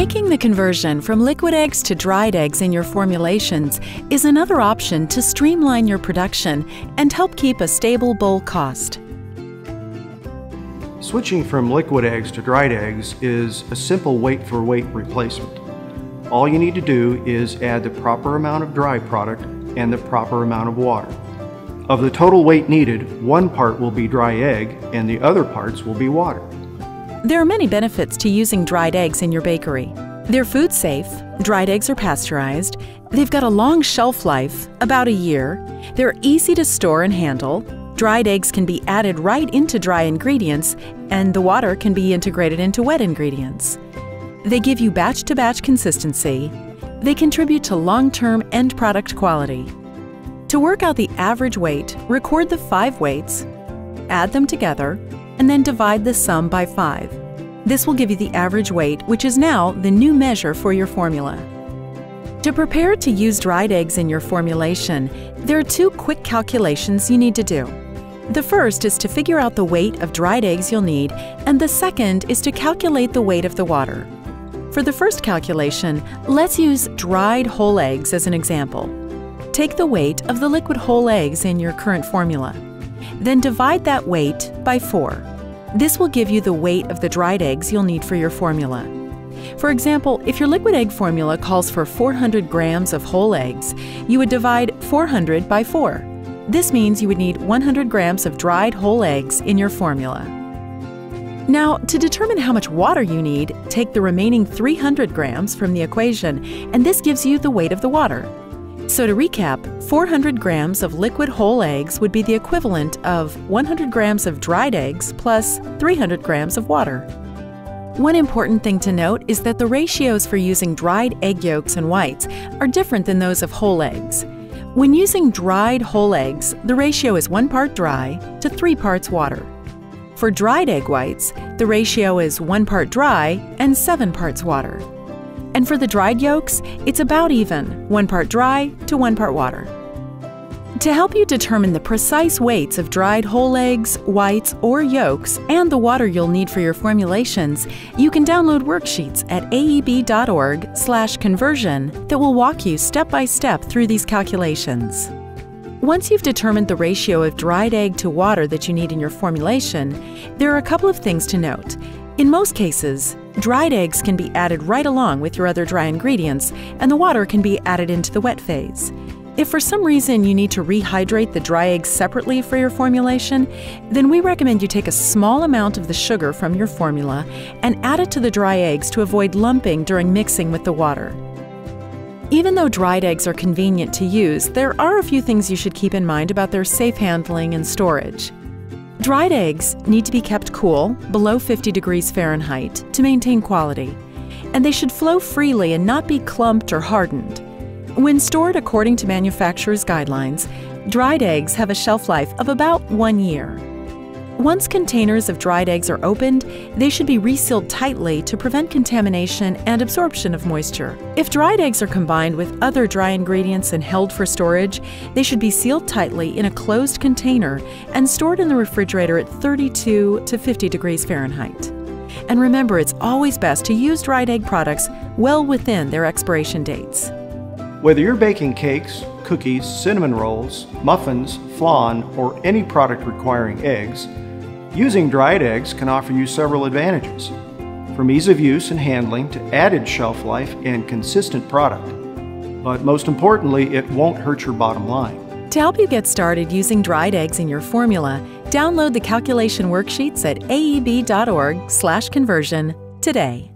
Making the conversion from liquid eggs to dried eggs in your formulations is another option to streamline your production and help keep a stable bowl cost. Switching from liquid eggs to dried eggs is a simple weight-for-weight replacement. All you need to do is add the proper amount of dry product and the proper amount of water. Of the total weight needed, one part will be dry egg and the other parts will be water. There are many benefits to using dried eggs in your bakery. They're food safe, dried eggs are pasteurized, they've got a long shelf life, about a year, they're easy to store and handle, dried eggs can be added right into dry ingredients, and the water can be integrated into wet ingredients. They give you batch-to-batch consistency. They contribute to long-term end product quality. To work out the average weight, record the 5 weights, add them together, and then divide the sum by 5. This will give you the average weight, which is now the new measure for your formula. To prepare to use dried eggs in your formulation, there are 2 quick calculations you need to do. The first is to figure out the weight of dried eggs you'll need, and the second is to calculate the weight of the water. For the first calculation, let's use dried whole eggs as an example. Take the weight of the liquid whole eggs in your current formula. Then divide that weight by 4. This will give you the weight of the dried eggs you'll need for your formula. For example, if your liquid egg formula calls for 400 grams of whole eggs, you would divide 400 by 4. This means you would need 100 grams of dried whole eggs in your formula. Now, to determine how much water you need, take the remaining 300 grams from the equation, and this gives you the weight of the water. So to recap, 400 grams of liquid whole eggs would be the equivalent of 100 grams of dried eggs plus 300 grams of water. One important thing to note is that the ratios for using dried egg yolks and whites are different than those of whole eggs. When using dried whole eggs, the ratio is 1 part dry to 3 parts water. For dried egg whites, the ratio is 1 part dry and 7 parts water. And for the dried yolks, it's about even, 1 part dry to 1 part water. To help you determine the precise weights of dried whole eggs, whites, or yolks, and the water you'll need for your formulations, you can download worksheets at aeb.org/conversion that will walk you step by step through these calculations. Once you've determined the ratio of dried egg to water that you need in your formulation, there are a couple of things to note. In most cases, dried eggs can be added right along with your other dry ingredients, and the water can be added into the wet phase. If for some reason you need to rehydrate the dry eggs separately for your formulation, then we recommend you take a small amount of the sugar from your formula and add it to the dry eggs to avoid lumping during mixing with the water. Even though dried eggs are convenient to use, there are a few things you should keep in mind about their safe handling and storage. Dried eggs need to be kept cool, below 50 degrees Fahrenheit, to maintain quality, and they should flow freely and not be clumped or hardened. When stored according to manufacturer's guidelines, dried eggs have a shelf life of about 1 year. Once containers of dried eggs are opened, they should be resealed tightly to prevent contamination and absorption of moisture. If dried eggs are combined with other dry ingredients and held for storage, they should be sealed tightly in a closed container and stored in the refrigerator at 32 to 50 degrees Fahrenheit. And remember, it's always best to use dried egg products well within their expiration dates. Whether you're baking cakes, cookies, cinnamon rolls, muffins, flan, or any product requiring eggs, using dried eggs can offer you several advantages, from ease of use and handling to added shelf life and consistent product. But most importantly, it won't hurt your bottom line. To help you get started using dried eggs in your formula, download the calculation worksheets at aeb.org/conversion today.